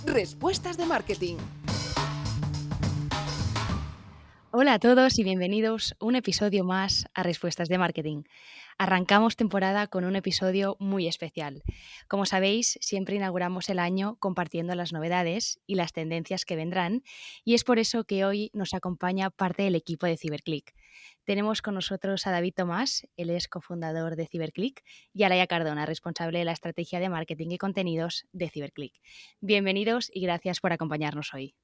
Respuestas de marketing. Hola a todos y bienvenidos a un episodio más a Respuestas de Marketing. Arrancamos temporada con un episodio muy especial. Como sabéis, siempre inauguramos el año compartiendo las novedades y las tendencias que vendrán, y es por eso que hoy nos acompaña parte del equipo de Ciberclick. Tenemos con nosotros a David Tomás, él es cofundador de Ciberclick, y a Laia Cardona, responsable de la estrategia de marketing y contenidos de Ciberclick. Bienvenidos y gracias por acompañarnos hoy.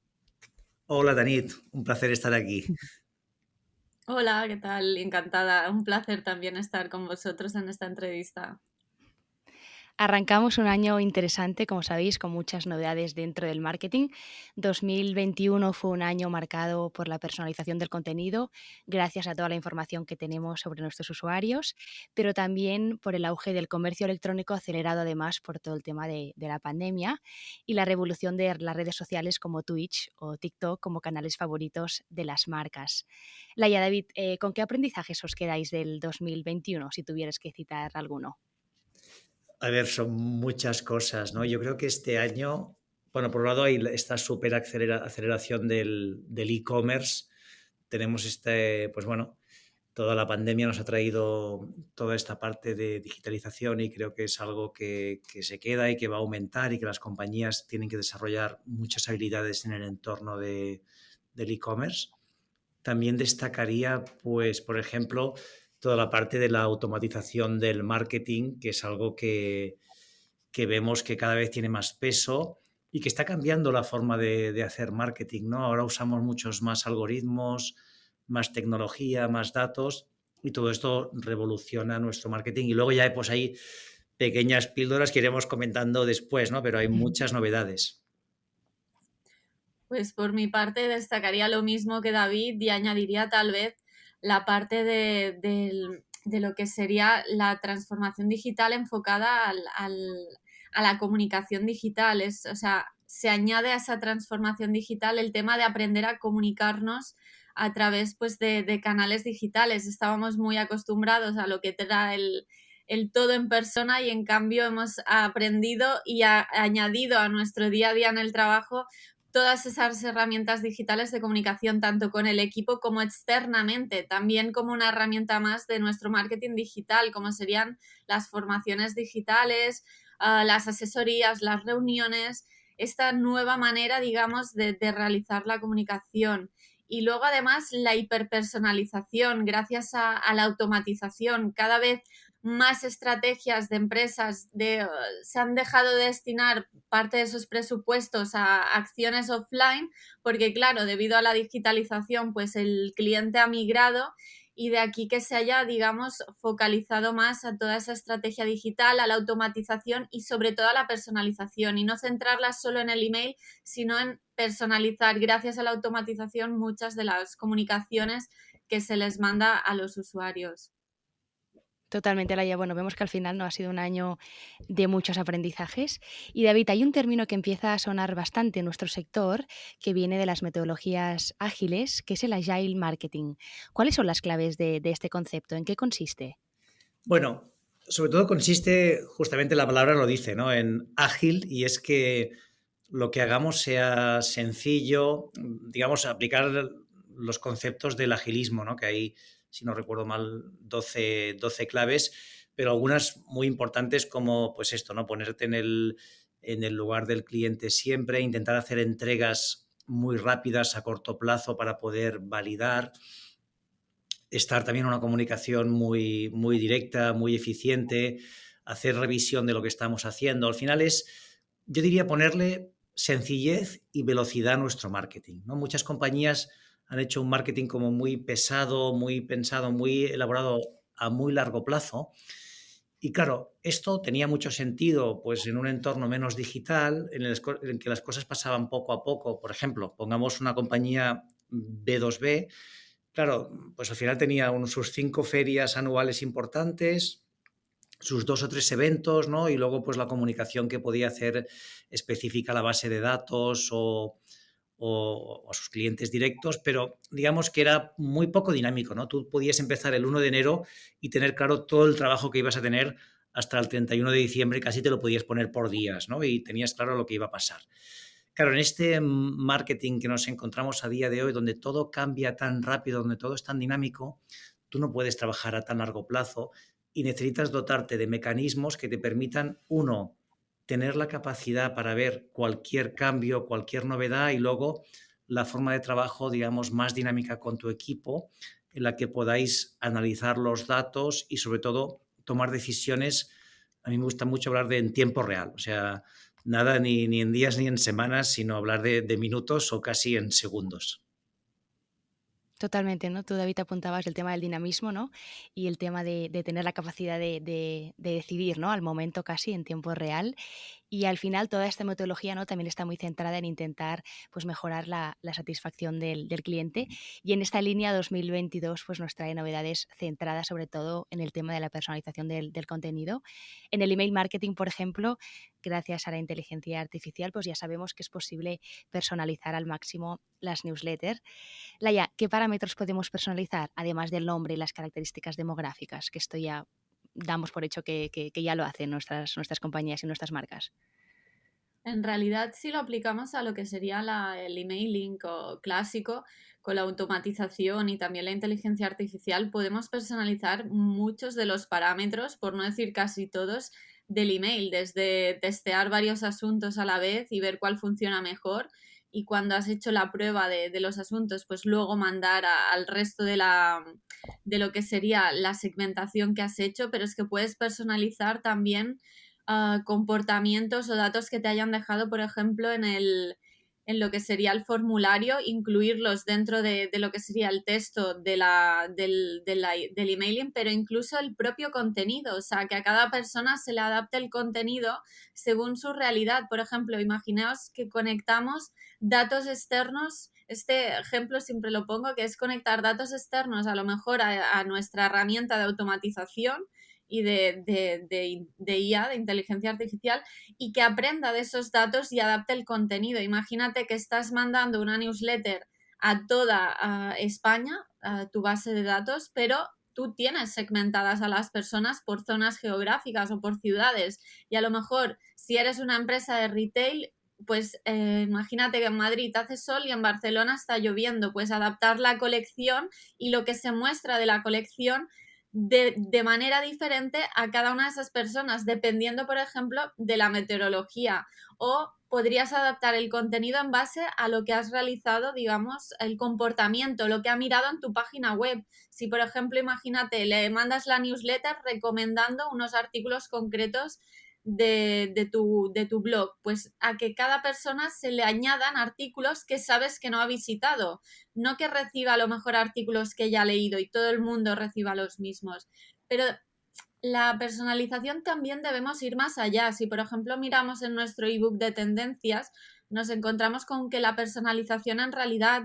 Hola, Tanit, un placer estar aquí. Hola, ¿qué tal? Encantada. Un placer también estar con vosotros en esta entrevista. Arrancamos un año interesante, como sabéis, con muchas novedades dentro del marketing. 2021 fue un año marcado por la personalización del contenido, gracias a toda la información que tenemos sobre nuestros usuarios, pero también por el auge del comercio electrónico acelerado además por todo el tema de la pandemia y la revolución de las redes sociales como Twitch o TikTok como canales favoritos de las marcas. Laia, David, ¿con qué aprendizajes os quedáis del 2021 si tuvieras que citar alguno? A ver, son muchas cosas, ¿no? Yo creo que este año, bueno, por un lado hay esta súper aceleración del e-commerce. Tenemos pues bueno, toda la pandemia nos ha traído toda esta parte de digitalización y creo que es algo que se queda y que va a aumentar y que las compañías tienen que desarrollar muchas habilidades en el entorno del e-commerce. También destacaría, pues, por ejemplo, toda la parte de la automatización del marketing, que es algo que vemos que cada vez tiene más peso y que está cambiando la forma de hacer marketing, ¿no? Ahora usamos muchos más algoritmos, más tecnología, más datos y todo esto revoluciona nuestro marketing. Y luego ya pues hay pequeñas píldoras que iremos comentando después, ¿no? Pero hay muchas novedades. Pues por mi parte destacaría lo mismo que David y añadiría tal vez la parte de lo que sería la transformación digital enfocada a la comunicación digital. O sea, se añade a esa transformación digital el tema de aprender a comunicarnos a través pues, de canales digitales. Estábamos muy acostumbrados a lo que era el todo en persona y en cambio hemos aprendido y añadido a nuestro día a día en el trabajo todas esas herramientas digitales de comunicación, tanto con el equipo como externamente, también como una herramienta más de nuestro marketing digital, como serían las formaciones digitales, las asesorías, las reuniones, esta nueva manera, digamos, de realizar la comunicación. Y luego, además, la hiperpersonalización, gracias a la automatización. Cada vez más estrategias de empresas se han dejado de destinar parte de esos presupuestos a acciones offline porque, claro, debido a la digitalización, pues el cliente ha migrado y de aquí que se haya, digamos, focalizado más a toda esa estrategia digital, a la automatización y sobre todo a la personalización y no centrarla solo en el email, sino en personalizar, gracias a la automatización, muchas de las comunicaciones que se les manda a los usuarios. Totalmente, Laia. Bueno, vemos que al final no ha sido un año de muchos aprendizajes. Y David, hay un término que empieza a sonar bastante en nuestro sector, que viene de las metodologías ágiles, que es el Agile Marketing. ¿Cuáles son las claves de este concepto? ¿En qué consiste? Bueno, sobre todo consiste, justamente la palabra lo dice, ¿no? En ágil, y es que lo que hagamos sea sencillo, digamos, aplicar los conceptos del agilismo, ¿no? Que hay, si no recuerdo mal, 12 claves, pero algunas muy importantes como, pues esto, ¿no? Ponerte en el lugar del cliente siempre, intentar hacer entregas muy rápidas a corto plazo para poder validar, estar también en una comunicación muy, muy directa, muy eficiente, hacer revisión de lo que estamos haciendo. Al final yo diría, ponerle sencillez y velocidad a nuestro marketing, ¿no? Muchas compañías han hecho un marketing como muy pesado, muy pensado, muy elaborado a muy largo plazo. Y claro, esto tenía mucho sentido pues, en un entorno menos digital, en que las cosas pasaban poco a poco. Por ejemplo, pongamos una compañía B2B. Claro, pues al final tenía sus 5 ferias anuales importantes, sus 2 o 3 eventos, ¿no? Y luego, pues la comunicación que podía hacer específica a la base de datos o a sus clientes directos, pero digamos que era muy poco dinámico, ¿no? Tú podías empezar el 1 de enero y tener claro todo el trabajo que ibas a tener hasta el 31 de diciembre, casi te lo podías poner por días, ¿no? Y tenías claro lo que iba a pasar. Claro, en este marketing que nos encontramos a día de hoy, donde todo cambia tan rápido, donde todo es tan dinámico, tú no puedes trabajar a tan largo plazo y necesitas dotarte de mecanismos que te permitan, uno, tener la capacidad para ver cualquier cambio, cualquier novedad y luego la forma de trabajo, digamos, más dinámica con tu equipo, en la que podáis analizar los datos y sobre todo tomar decisiones. A mí me gusta mucho hablar de en tiempo real, o sea, nada ni en días ni en semanas, sino hablar de minutos o casi en segundos. Totalmente, ¿no? Tú, David, apuntabas el tema del dinamismo, ¿no? Y el tema de tener la capacidad de decidir, ¿no? Al momento casi en tiempo real. Y al final toda esta metodología, ¿no? También está muy centrada en intentar, pues, mejorar la satisfacción del cliente. Y en esta línea 2022, pues, nos trae novedades centradas sobre todo en el tema de la personalización del contenido. En el email marketing, por ejemplo, gracias a la inteligencia artificial, pues ya sabemos que es posible personalizar al máximo las newsletters. Laia, ¿qué parámetros podemos personalizar, además del nombre y las características demográficas? Que esto ya damos por hecho que ya lo hacen nuestras compañías y nuestras marcas. En realidad, si lo aplicamos a lo que sería el emailing clásico, con la automatización y también la inteligencia artificial, podemos personalizar muchos de los parámetros, por no decir casi todos, del email, desde testear varios asuntos a la vez y ver cuál funciona mejor. Y cuando has hecho la prueba de los asuntos, pues luego mandar al resto de lo que sería la segmentación que has hecho, pero es que puedes personalizar también comportamientos o datos que te hayan dejado, por ejemplo, en lo que sería el formulario, incluirlos dentro de lo que sería el texto del emailing, pero incluso el propio contenido, o sea, que a cada persona se le adapte el contenido según su realidad. Por ejemplo, imaginaos que conectamos datos externos. Este ejemplo siempre lo pongo, que es conectar datos externos a lo mejor a nuestra herramienta de automatización y de IA, de inteligencia artificial, y que aprenda de esos datos y adapte el contenido. Imagínate que estás mandando una newsletter a toda España, a tu base de datos, pero tú tienes segmentadas a las personas por zonas geográficas o por ciudades. Y a lo mejor, si eres una empresa de retail, pues imagínate que en Madrid hace sol y en Barcelona está lloviendo, pues adaptar la colección y lo que se muestra de la colección de manera diferente a cada una de esas personas, dependiendo, por ejemplo, de la meteorología. O podrías adaptar el contenido en base a lo que has realizado, digamos, el comportamiento, lo que ha mirado en tu página web. Si, por ejemplo, imagínate, le mandas la newsletter recomendando unos artículos concretos de tu blog, pues a que cada persona se le añadan artículos que sabes que no ha visitado, no que reciba a lo mejor artículos que ya ha leído y todo el mundo reciba los mismos. Pero la personalización también debemos ir más allá. Si, por ejemplo, miramos en nuestro ebook de tendencias, nos encontramos con que la personalización en realidad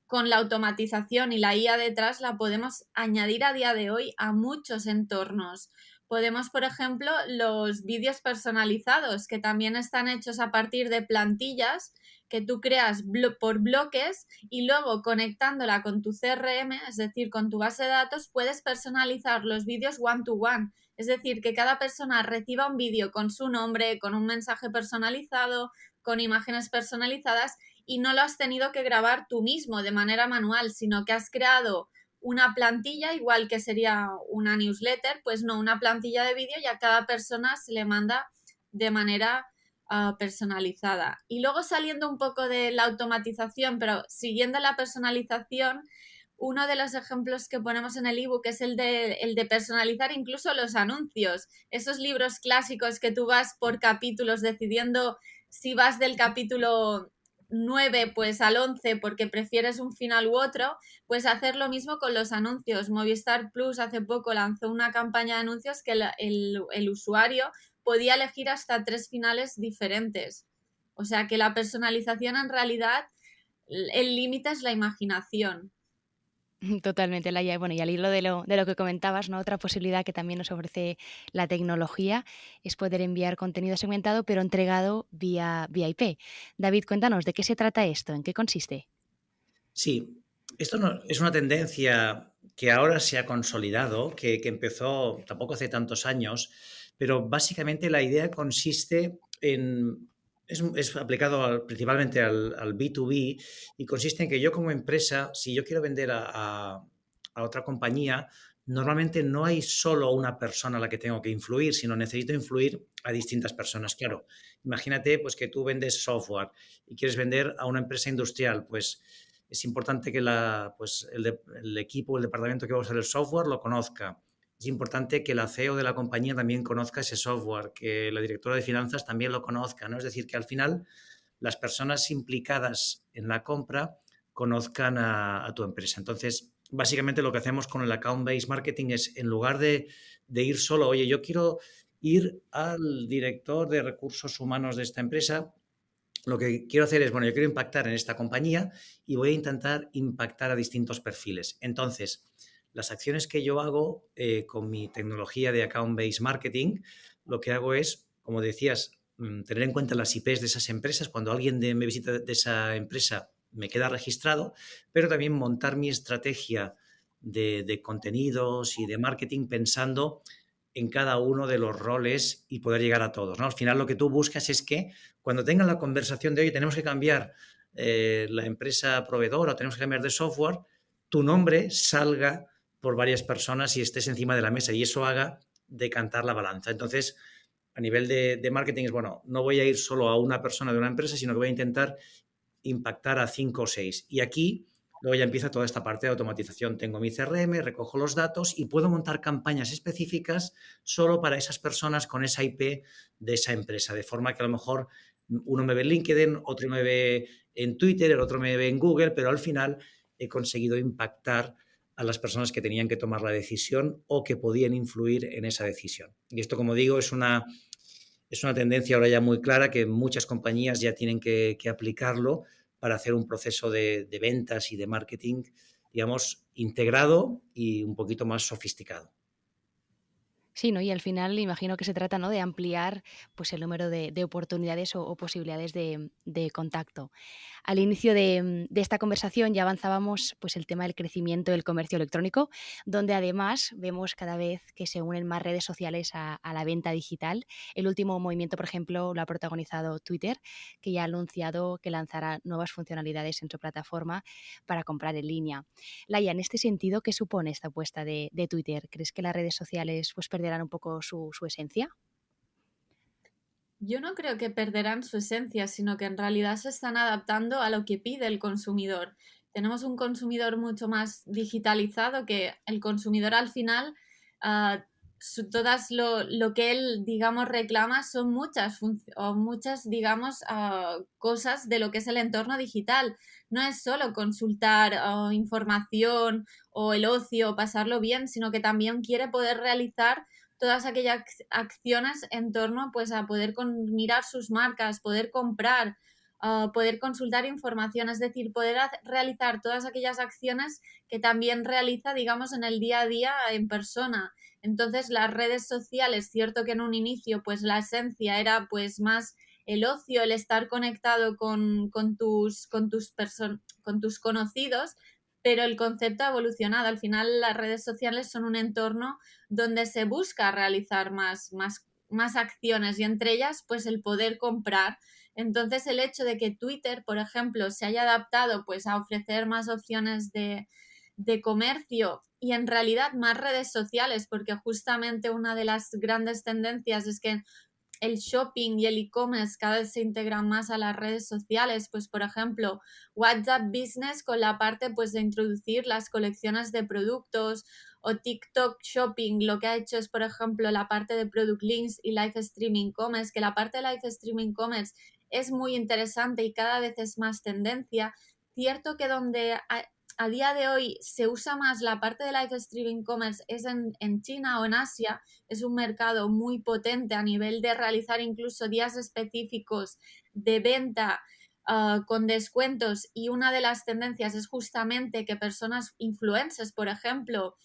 con la automatización y la IA detrás la podemos añadir a día de hoy a muchos entornos. Podemos, por ejemplo, los vídeos personalizados, que también están hechos a partir de plantillas que tú creas por bloques y luego conectándola con tu CRM, es decir, con tu base de datos, puedes personalizar los vídeos one to one. Es decir, que cada persona reciba un vídeo con su nombre, con un mensaje personalizado, con imágenes personalizadas y no lo has tenido que grabar tú mismo de manera manual, sino que has creado una plantilla, igual que sería una newsletter, pues no, una plantilla de vídeo y a cada persona se le manda de manera personalizada. Y luego saliendo un poco de la automatización, pero siguiendo la personalización, uno de los ejemplos que ponemos en el ebook es el de personalizar incluso los anuncios. Esos libros clásicos que tú vas por capítulos decidiendo si vas del capítulo 9 pues al 11 porque prefieres un final u otro, pues hacer lo mismo con los anuncios. Movistar Plus hace poco lanzó una campaña de anuncios que el usuario podía elegir hasta 3 finales diferentes. O sea que la personalización en realidad, el límite es la imaginación. Totalmente, Laia. Bueno, y al hilo de lo que comentabas, ¿no? Otra posibilidad que también nos ofrece la tecnología es poder enviar contenido segmentado, pero entregado vía IP. David, cuéntanos, ¿de qué se trata esto? ¿En qué consiste? Sí, esto no, es una tendencia que ahora se ha consolidado, que empezó tampoco hace tantos años, pero básicamente la idea consiste en Es aplicado principalmente al B2B y consiste en que yo como empresa, si yo quiero vender a otra compañía, normalmente no hay solo una persona a la que tengo que influir, sino necesito influir a distintas personas. Claro, imagínate pues que tú vendes software y quieres vender a una empresa industrial, pues es importante que pues el equipo, el departamento que va a usar el software lo conozca. Es importante que la CEO de la compañía también conozca ese software, que la directora de finanzas también lo conozca, ¿no? Es decir, que al final las personas implicadas en la compra conozcan a tu empresa. Entonces, básicamente lo que hacemos con el account-based marketing es, en lugar de ir solo, oye, yo quiero ir al director de recursos humanos de esta empresa, lo que quiero hacer es, bueno, yo quiero impactar en esta compañía y voy a intentar impactar a distintos perfiles. Entonces, las acciones que yo hago con mi tecnología de account-based marketing, lo que hago es, como decías, tener en cuenta las IPs de esas empresas. Cuando alguien me visita de esa empresa, me queda registrado, pero también montar mi estrategia de contenidos y de marketing pensando en cada uno de los roles y poder llegar a todos, ¿no? Al final lo que tú buscas es que cuando tengan la conversación de hoy tenemos que cambiar la empresa proveedora o tenemos que cambiar de software, tu nombre salga por varias personas y estés encima de la mesa y eso haga decantar la balanza. Entonces, a nivel de marketing es, bueno, no voy a ir solo a una persona de una empresa, sino que voy a intentar impactar a 5 o 6. Y aquí luego ya empieza toda esta parte de automatización. Tengo mi CRM, recojo los datos y puedo montar campañas específicas solo para esas personas con esa IP de esa empresa. De forma que a lo mejor uno me ve en LinkedIn, otro me ve en Twitter, el otro me ve en Google, pero al final he conseguido impactar a las personas que tenían que tomar la decisión o que podían influir en esa decisión. Y esto, como digo, es una tendencia ahora ya muy clara que muchas compañías ya tienen que aplicarlo para hacer un proceso de ventas y de marketing, digamos, integrado y un poquito más sofisticado. Sí, ¿no? Y al final imagino que se trata, ¿no?, de ampliar, pues, el número de oportunidades o posibilidades de contacto. Al inicio de esta conversación ya avanzábamos, pues, el tema del crecimiento del comercio electrónico, donde además vemos cada vez que se unen más redes sociales a la venta digital. El último movimiento, por ejemplo, lo ha protagonizado Twitter, que ya ha anunciado que lanzará nuevas funcionalidades en su plataforma para comprar en línea. Laia, en este sentido, ¿qué supone esta apuesta de Twitter? ¿Crees que las redes sociales, pues, perderán un poco su esencia? Yo no creo que perderán su esencia, sino que en realidad se están adaptando a lo que pide el consumidor. Tenemos un consumidor mucho más digitalizado que el consumidor al final, ah, todas lo que él, digamos, reclama son o muchas, digamos, cosas de lo que es el entorno digital. No es solo consultar información o el ocio, pasarlo bien, sino que también quiere poder realizar todas aquellas acciones en torno pues a poder mirar sus marcas, poder comprar, poder consultar información, es decir, poder realizar todas aquellas acciones que también realiza, digamos, en el día a día en persona. Entonces, las redes sociales, cierto que en un inicio, pues la esencia era pues más el ocio, el estar conectado con tus conocidos, pero el concepto ha evolucionado. Al final, las redes sociales son un entorno donde se busca realizar más acciones y entre ellas pues el poder comprar. Entonces el hecho de que Twitter, por ejemplo, se haya adaptado pues a ofrecer más opciones de comercio y en realidad más redes sociales, porque justamente una de las grandes tendencias es que el shopping y el e-commerce cada vez se integran más a las redes sociales, pues por ejemplo WhatsApp Business con la parte pues de introducir las colecciones de productos o TikTok Shopping lo que ha hecho es por ejemplo la parte de Product Links y Live Streaming Commerce, que la parte de Live Streaming Commerce es muy interesante y cada vez es más tendencia. Cierto que donde a día de hoy se usa más la parte de Live Streaming Commerce es en China o en Asia, es un mercado muy potente a nivel de realizar incluso días específicos de venta con descuentos y una de las tendencias es justamente que personas influencers, por ejemplo,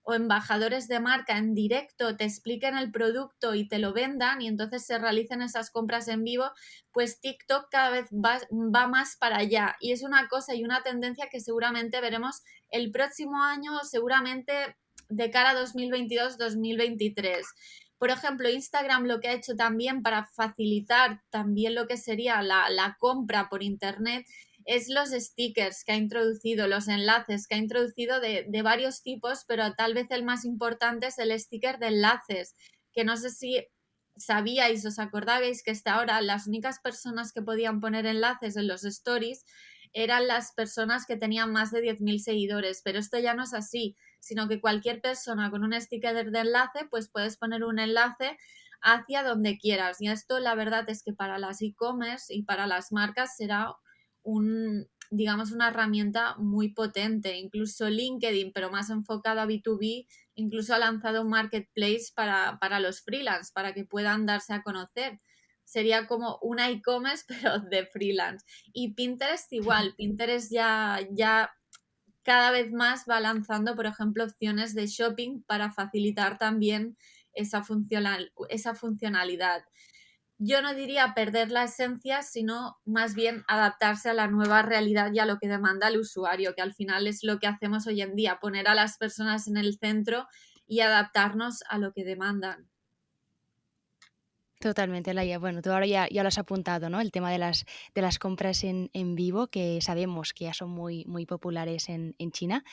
o embajadores de marca en directo te expliquen el producto y te lo vendan y entonces se realicen esas compras en vivo, pues TikTok cada vez va más para allá y es una cosa y una tendencia que seguramente veremos el próximo año, seguramente de cara a 2022-2023. Por ejemplo, Instagram lo que ha hecho también para facilitar también lo que sería la compra por internet es los stickers que ha introducido, los enlaces que ha introducido de varios tipos, pero tal vez el más importante es el sticker de enlaces, que no sé si sabíais, os acordabais que hasta ahora las únicas personas que podían poner enlaces en los stories eran las personas que tenían más de 10.000 seguidores, pero esto ya no es así, sino que cualquier persona con un sticker de enlace, pues puedes poner un enlace hacia donde quieras. Y esto la verdad es que para las e-commerce y para las marcas será digamos, una herramienta muy potente. Incluso LinkedIn, pero más enfocado a B2B, incluso ha lanzado un marketplace para los freelance, para que puedan darse a conocer. Sería como una e-commerce, pero de freelance. Y Pinterest igual, Pinterest ya cada vez más va lanzando, por ejemplo, opciones de shopping para facilitar también esa funcionalidad. Yo no diría perder la esencia, sino más bien adaptarse a la nueva realidad y a lo que demanda el usuario, que al final es lo que hacemos hoy en día, poner a las personas en el centro y adaptarnos a lo que demandan. Totalmente, Laia. Bueno, tú ahora ya lo has apuntado, ¿no? El tema de las compras en vivo, que sabemos que ya son muy populares en China.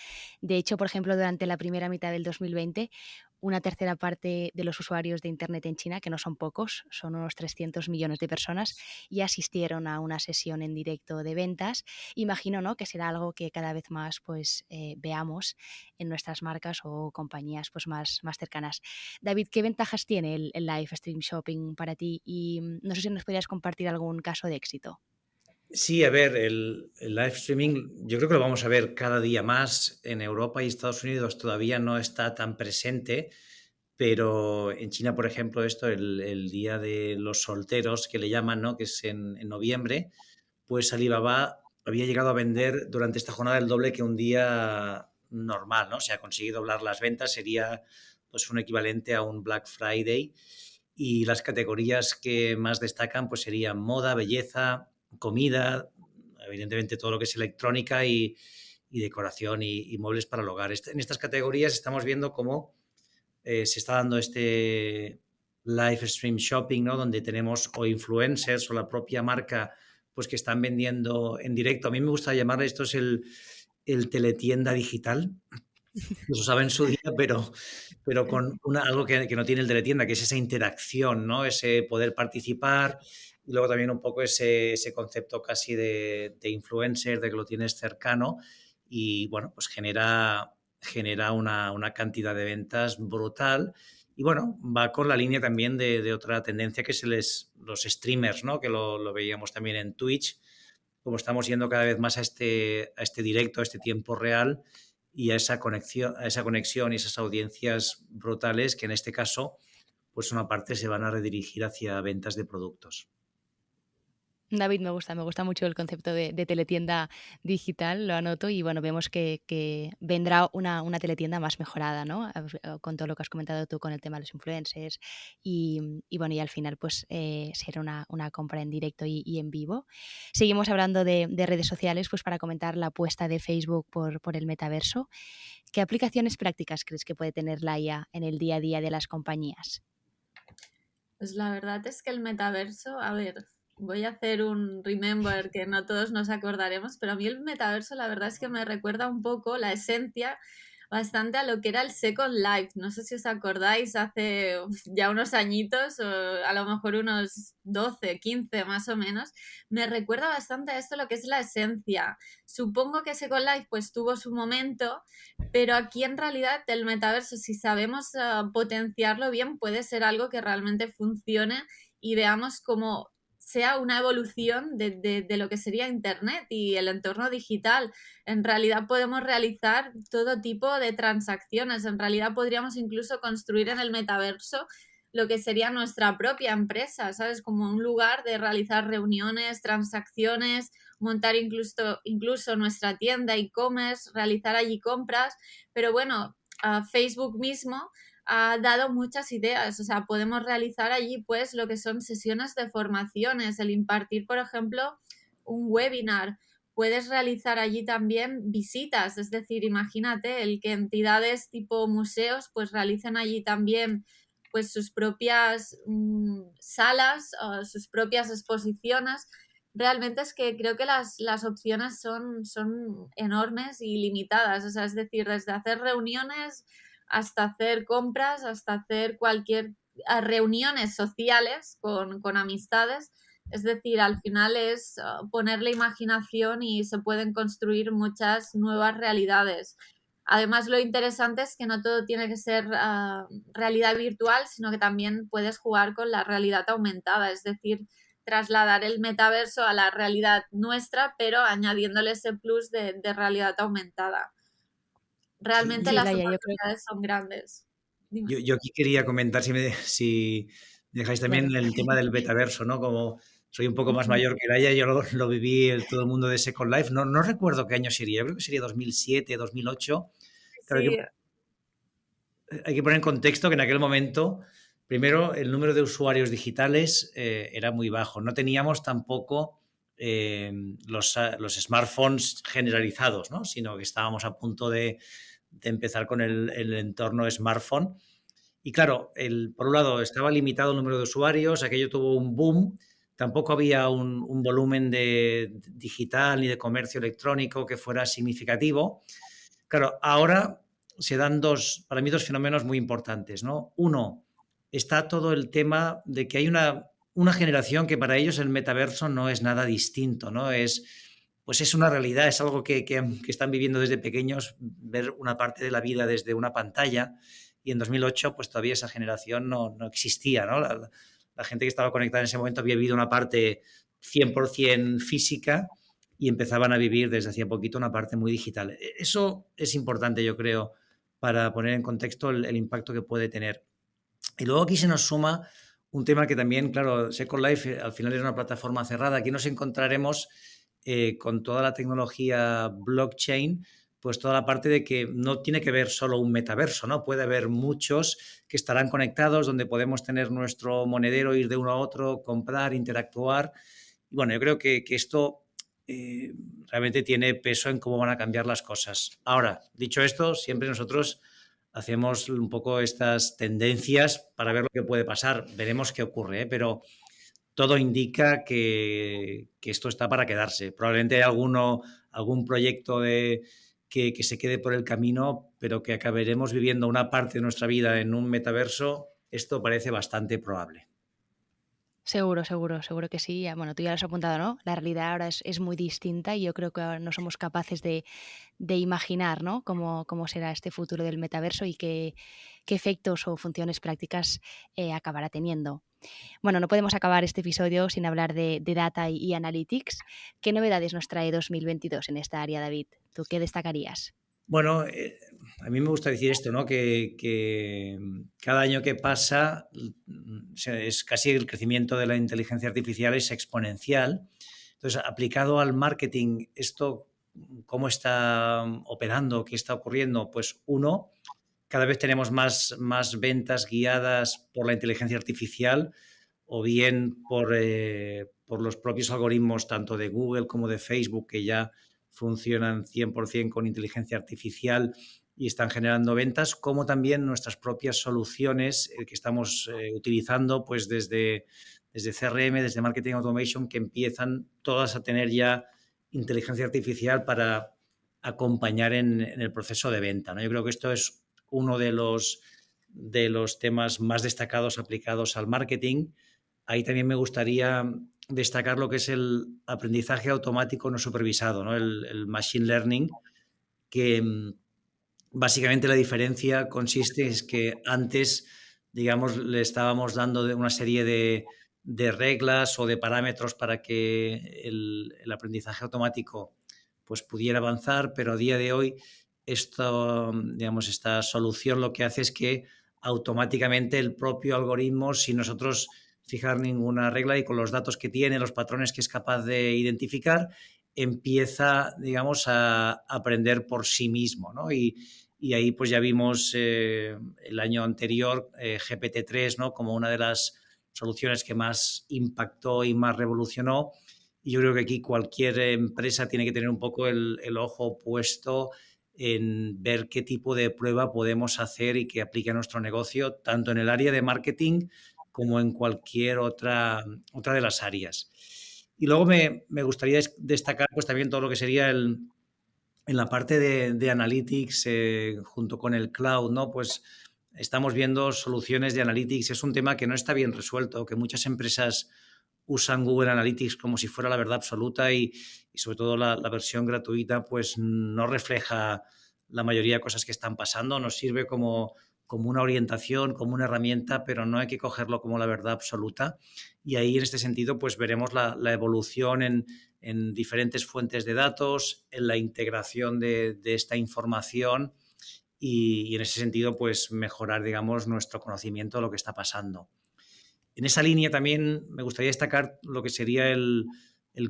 De hecho, por ejemplo, durante la primera mitad del 2020, una tercera parte de los usuarios de Internet en China, que no son pocos, son unos 300 millones de personas, y asistieron a una sesión en directo de ventas. Imagino, ¿no?, que será algo que cada vez más pues, veamos en nuestras marcas o compañías pues, más cercanas. David, ¿qué ventajas tiene el live stream shopping para ti? Y no sé si nos podrías compartir algún caso de éxito. Sí, a ver, el live streaming yo creo que lo vamos a ver cada día más. En Europa y Estados Unidos todavía no está tan presente, pero en China, por ejemplo, esto, el Día de los Solteros, que le llaman, ¿no?, que es en noviembre, pues Alibaba había llegado a vender durante esta jornada el doble que un día normal, ¿no? Se ha conseguido doblar las ventas, sería pues un equivalente a un Black Friday, y las categorías que más destacan pues serían moda, belleza, comida, evidentemente todo lo que es electrónica y decoración y muebles para el hogar. En estas categorías estamos viendo cómo se está dando este live stream shopping, ¿no?, donde tenemos o influencers o la propia marca pues que están vendiendo en directo. A mí me gusta llamarle, esto es el teletienda digital. Lo usaba en su día, pero con algo que no tiene el teletienda, que es esa interacción, ¿no?, ese poder participar, y luego también un poco ese concepto casi de influencer, de que lo tienes cercano y, bueno, pues genera una cantidad de ventas brutal. Y, bueno, va con la línea también de otra tendencia que es los streamers, ¿no?, que lo veíamos también en Twitch, como estamos yendo cada vez más a este directo, a este tiempo real y a esa conexión y esas audiencias brutales que en este caso, pues una parte se van a redirigir hacia ventas de productos. David, me gusta mucho el concepto de teletienda digital, lo anoto y bueno, vemos que vendrá una teletienda más mejorada, ¿no? Con todo lo que has comentado tú con el tema de los influencers y bueno, y al final pues será una compra en directo y en vivo. Seguimos hablando de redes sociales pues para comentar la apuesta de Facebook por el metaverso. ¿Qué aplicaciones prácticas crees que puede tener la IA en el día a día de las compañías? Pues la verdad es que el metaverso, a ver, voy a hacer un remember que no todos nos acordaremos, pero a mí el metaverso la verdad es que me recuerda un poco la esencia bastante a lo que era el Second Life. No sé si os acordáis, hace ya unos añitos, o a lo mejor unos 12, 15 más o menos. Me recuerda bastante a esto lo que es la esencia. Supongo que Second Life pues tuvo su momento, pero aquí en realidad el metaverso, si sabemos potenciarlo bien, puede ser algo que realmente funcione y veamos cómo sea una evolución de lo que sería Internet y el entorno digital. En realidad podemos realizar todo tipo de transacciones. En realidad podríamos incluso construir en el metaverso lo que sería nuestra propia empresa, ¿sabes? Como un lugar de realizar reuniones, transacciones, montar incluso nuestra tienda e-commerce, realizar allí compras. Pero bueno, Facebook mismo ha dado muchas ideas, o sea, podemos realizar allí pues lo que son sesiones de formaciones, el impartir, por ejemplo, un webinar. Puedes realizar allí también visitas, es decir, imagínate el que entidades tipo museos pues realicen allí también pues sus propias salas, sus propias exposiciones. Realmente es que creo que las opciones son enormes y limitadas. O sea, es decir, desde hacer reuniones hasta hacer compras, hasta hacer cualquier reuniones sociales con amistades. Es decir, al final es poner la imaginación y se pueden construir muchas nuevas realidades. Además, lo interesante es que no todo tiene que ser realidad virtual, sino que también puedes jugar con la realidad aumentada, es decir, trasladar el metaverso a la realidad nuestra, pero añadiéndole ese plus de realidad aumentada. Sí, Realmente Sí, las Laia, yo creo, oportunidades son grandes. Dime. yo aquí quería comentar, si me dejáis también, claro. el tema del metaverso, ¿no? Como soy un poco más Ujú. mayor que Laia, yo lo viví todo el mundo de Second Life. No recuerdo qué año sería, creo que sería 2007, 2008. Claro, Sí, hay que poner en contexto que en aquel momento, primero, el número de usuarios digitales era muy bajo. No teníamos tampoco los smartphones generalizados, ¿no? Sino que estábamos a punto de empezar con el entorno smartphone. Y claro, por un lado estaba limitado el número de usuarios, aquello tuvo un boom, tampoco había un volumen digital ni de comercio electrónico que fuera significativo. Claro, ahora se dan para mí dos fenómenos muy importantes, ¿no? Uno, está todo el tema de que hay una generación que para ellos el metaverso no es nada distinto, ¿no? Pues es una realidad, es algo que están viviendo desde pequeños, ver una parte de la vida desde una pantalla. Y en 2008, pues todavía esa generación no existía, ¿no? La gente que estaba conectada en ese momento había vivido una parte 100% física y empezaban a vivir desde hacía poquito una parte muy digital. Eso es importante, yo creo, para poner en contexto el impacto que puede tener. Y luego aquí se nos suma un tema que también, claro, Second Life al final es una plataforma cerrada. Aquí nos encontraremos con toda la tecnología blockchain, pues toda la parte de que no tiene que ver solo un metaverso, ¿no? Puede haber muchos que estarán conectados, donde podemos tener nuestro monedero, ir de uno a otro, comprar, interactuar. Y bueno, yo creo que esto eh, realmente tiene peso en cómo van a cambiar las cosas. Ahora, dicho esto, siempre nosotros hacemos un poco estas tendencias para ver lo que puede pasar. Veremos qué ocurre, ¿eh? Pero todo indica que esto está para quedarse. Probablemente hay algún proyecto que se quede por el camino, pero que acabaremos viviendo una parte de nuestra vida en un metaverso. Esto parece bastante probable. Seguro, seguro, seguro que sí. Bueno, tú ya lo has apuntado, ¿no? La realidad ahora es muy distinta y yo creo que ahora no somos capaces de imaginar, ¿no? Cómo será este futuro del metaverso y qué efectos o funciones prácticas acabará teniendo. Bueno, no podemos acabar este episodio sin hablar de data y analytics. ¿Qué novedades nos trae 2022 en esta área, David? ¿Tú qué destacarías? Bueno, a mí me gusta decir esto, ¿no? Que cada año que pasa es casi el crecimiento de la inteligencia artificial es exponencial. Entonces, aplicado al marketing, esto, ¿cómo está operando? ¿Qué está ocurriendo? Pues uno, cada vez tenemos más ventas guiadas por la inteligencia artificial o bien por los propios algoritmos tanto de Google como de Facebook que ya funcionan 100% con inteligencia artificial y están generando ventas, como también nuestras propias soluciones que estamos utilizando pues desde CRM, desde Marketing Automation, que empiezan todas a tener ya inteligencia artificial para acompañar en el proceso de venta, ¿no? Yo creo que esto es uno de los temas más destacados aplicados al marketing. Ahí también me gustaría destacar lo que es el aprendizaje automático no supervisado, ¿no? El machine learning, que básicamente la diferencia consiste es que antes, digamos, le estábamos dando una serie de reglas o de parámetros para que el aprendizaje automático pues, pudiera avanzar, pero a día de hoy digamos, esta solución lo que hace es que automáticamente el propio algoritmo, sin nosotros fijar ninguna regla y con los datos que tiene, los patrones que es capaz de identificar, empieza, digamos, a aprender por sí mismo, ¿no? Y ahí pues ya vimos el año anterior GPT-3, ¿no? Como una de las soluciones que más impactó y más revolucionó. Y yo creo que aquí cualquier empresa tiene que tener un poco el ojo puesto en ver qué tipo de prueba podemos hacer y que aplique a nuestro negocio, tanto en el área de marketing como en cualquier otra de las áreas. Y luego me gustaría destacar pues, también todo lo que sería en la parte de analytics junto con el cloud, ¿no? Pues estamos viendo soluciones de analytics. Es un tema que no está bien resuelto, que muchas empresas usan Google Analytics como si fuera la verdad absoluta y sobre todo la versión gratuita pues no refleja la mayoría de cosas que están pasando, nos sirve como una orientación, como una herramienta, pero no hay que cogerlo como la verdad absoluta. Y ahí en este sentido pues veremos la evolución en diferentes fuentes de datos, en la integración de esta información y en ese sentido pues mejorar digamos nuestro conocimiento de lo que está pasando. En esa línea también me gustaría destacar lo que sería el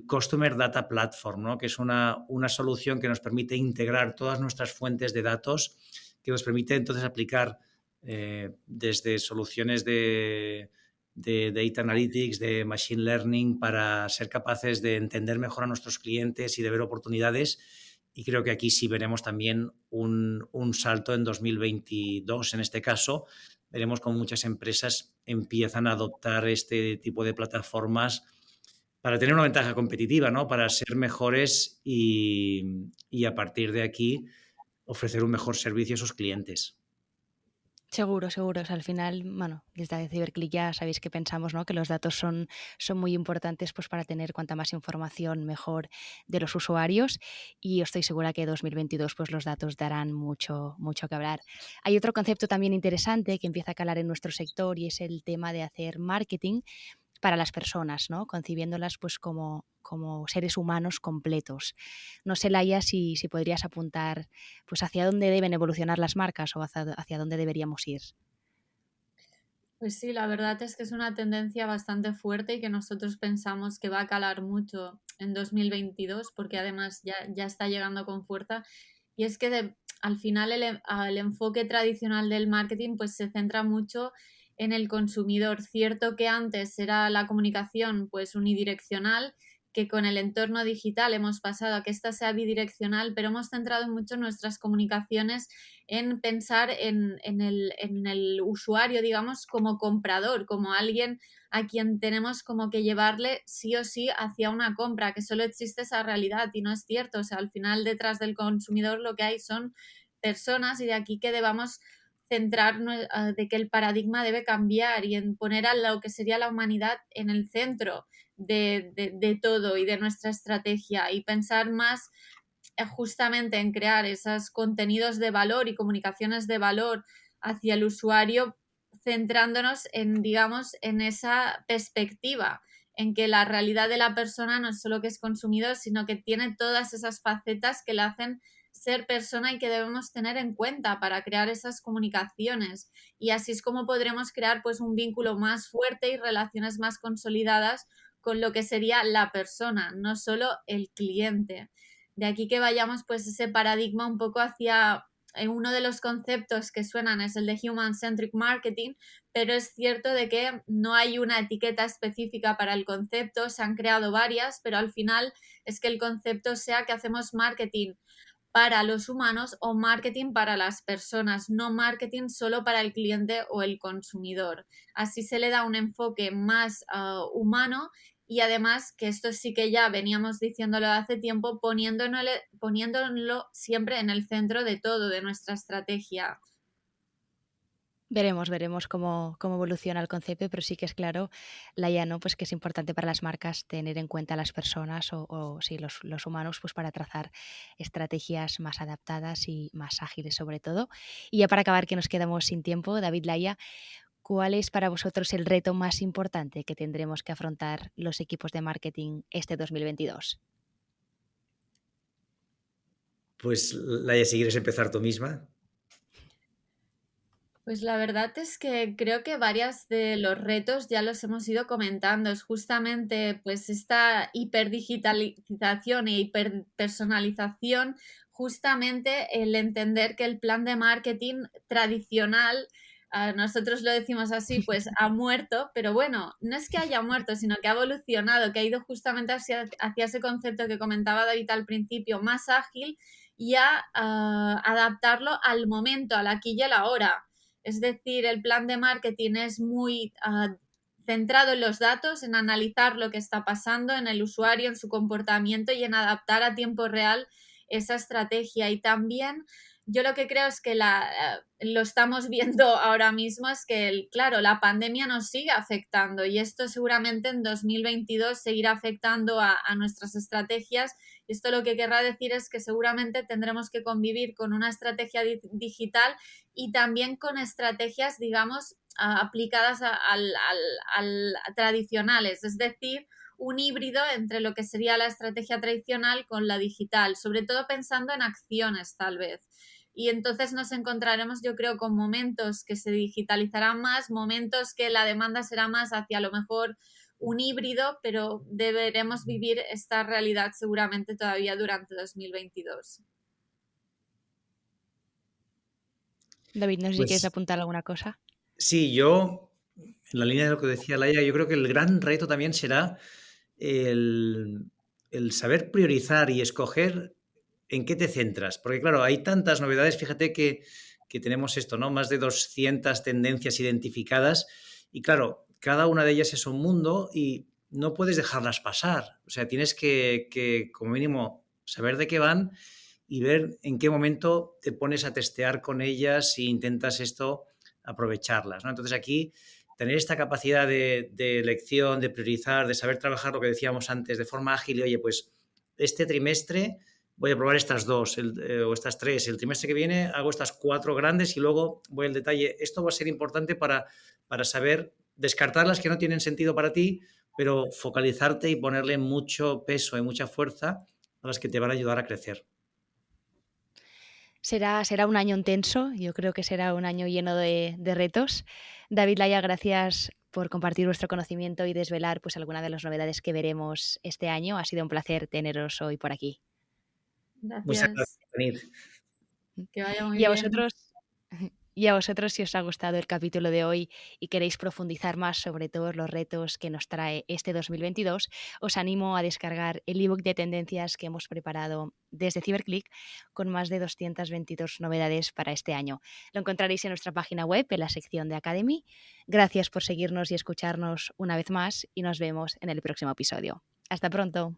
Customer Data Platform, ¿no? Que es una solución que nos permite integrar todas nuestras fuentes de datos, que nos permite entonces aplicar desde soluciones de Data Analytics, de Machine Learning, para ser capaces de entender mejor a nuestros clientes y de ver oportunidades. Y creo que aquí sí veremos también un salto en 2022, en este caso, veremos cómo muchas empresas empiezan a adoptar este tipo de plataformas para tener una ventaja competitiva, ¿no? Para ser mejores y a partir de aquí ofrecer un mejor servicio a sus clientes. Seguro, seguro. O sea, al final, bueno, desde Ciberclick ya sabéis que pensamos, ¿no? Que los datos son muy importantes pues, para tener cuanta más información mejor de los usuarios y estoy segura que 2022 pues, los datos darán mucho que hablar. Hay otro concepto también interesante que empieza a calar en nuestro sector y es el tema de hacer marketing para las personas, ¿no? Concibiéndolas pues como seres humanos completos. No sé, Laia, si podrías apuntar pues hacia dónde deben evolucionar las marcas o hacia dónde deberíamos ir. Pues sí, la verdad es que es una tendencia bastante fuerte y que nosotros pensamos que va a calar mucho en 2022 porque además ya está llegando con fuerza. Y es que al final el enfoque tradicional del marketing pues se centra mucho en el consumidor. Cierto que antes era la comunicación pues unidireccional, que con el entorno digital hemos pasado a que esta sea bidireccional, pero hemos centrado mucho nuestras comunicaciones en pensar en el usuario, digamos, como comprador, como alguien a quien tenemos como que llevarle sí o sí hacia una compra, que solo existe esa realidad y no es cierto. O sea, al final detrás del consumidor lo que hay son personas y de aquí que debamos centrarnos de que el paradigma debe cambiar y en poner a lo que sería la humanidad en el centro de todo y de nuestra estrategia y pensar más justamente en crear esos contenidos de valor y comunicaciones de valor hacia el usuario, centrándonos en, digamos, en esa perspectiva, en que la realidad de la persona no es solo que es consumidor, sino que tiene todas esas facetas que la hacen ser persona y que debemos tener en cuenta para crear esas comunicaciones. Y así es como podremos crear pues un vínculo más fuerte y relaciones más consolidadas con lo que sería la persona, no solo el cliente. De aquí que vayamos pues ese paradigma un poco hacia uno de los conceptos que suenan es el de Human-Centric Marketing, pero es cierto de que no hay una etiqueta específica para el concepto, se han creado varias, pero al final es que el concepto sea que hacemos marketing para los humanos o marketing para las personas, no marketing solo para el cliente o el consumidor. Así se le da un enfoque más humano y además, que esto sí que ya veníamos diciéndolo hace tiempo, poniéndolo siempre en el centro de todo, de nuestra estrategia. Veremos cómo evoluciona el concepto, pero sí que es claro, Laia, ¿no? Pues que es importante para las marcas tener en cuenta a las personas o sí, los humanos, pues para trazar estrategias más adaptadas y más ágiles sobre todo. Y ya para acabar, que nos quedamos sin tiempo, David, Laia, ¿cuál es para vosotros el reto más importante que tendremos que afrontar los equipos de marketing este 2022? Pues, Laia, si quieres empezar tú misma. Pues la verdad es que creo que varios de los retos ya los hemos ido comentando. Es justamente pues esta hiperdigitalización e hiperpersonalización, justamente el entender que el plan de marketing tradicional, nosotros lo decimos así, pues ha muerto, pero bueno, no es que haya muerto, sino que ha evolucionado, que ha ido justamente hacia ese concepto que comentaba David al principio, más ágil y a adaptarlo al momento, al aquí y a la hora. Es decir, el plan de marketing es muy centrado en los datos, en analizar lo que está pasando en el usuario, en su comportamiento y en adaptar a tiempo real esa estrategia. Y también yo lo que creo es que lo estamos viendo ahora mismo, es que, claro, la pandemia nos sigue afectando y esto seguramente en 2022 seguirá afectando a nuestras estrategias. Y esto lo que querrá decir es que seguramente tendremos que convivir con una estrategia digital y también con estrategias, digamos, aplicadas tradicionales, es decir, un híbrido entre lo que sería la estrategia tradicional con la digital, sobre todo pensando en acciones tal vez. Y entonces nos encontraremos, yo creo, con momentos que se digitalizarán más, momentos que la demanda será más hacia a lo mejor un híbrido, pero deberemos vivir esta realidad seguramente todavía durante 2022. David, no sé si quieres Pues apuntar alguna cosa. sí, yo, en la línea de lo que decía Laia, yo creo que el gran reto también será el, el saber priorizar y escoger en qué te centras. Porque claro, hay tantas novedades, fíjate que tenemos esto, ¿no? Más de 200 tendencias identificadas y claro, cada una de ellas es un mundo y no puedes dejarlas pasar. O sea, tienes que como mínimo, saber de qué van y ver en qué momento te pones a testear con ellas e intentas esto aprovecharlas, ¿no? Entonces aquí tener esta capacidad de elección, de priorizar, de saber trabajar lo que decíamos antes de forma ágil y oye, pues este trimestre voy a probar estas dos o estas tres, el trimestre que viene hago estas cuatro grandes y luego voy al detalle. Esto va a ser importante para saber descartar las que no tienen sentido para ti, pero focalizarte y ponerle mucho peso y mucha fuerza a las que te van a ayudar a crecer. Será un año intenso, yo creo que será un año lleno de retos. David, Laia, gracias por compartir vuestro conocimiento y desvelar pues algunas de las novedades que veremos este año. Ha sido un placer teneros hoy por aquí. Muchas Gracias. gracias, Denise. Que vaya muy Y a bien. vosotros, y a vosotros, si os ha gustado el capítulo de hoy y queréis profundizar más sobre todos los retos que nos trae este 2022, os animo a descargar el ebook de tendencias que hemos preparado desde CiberClick con más de 222 novedades para este año. Lo encontraréis en nuestra página web, en la sección de Academy. Gracias por seguirnos y escucharnos una vez más y nos vemos en el próximo episodio. Hasta pronto.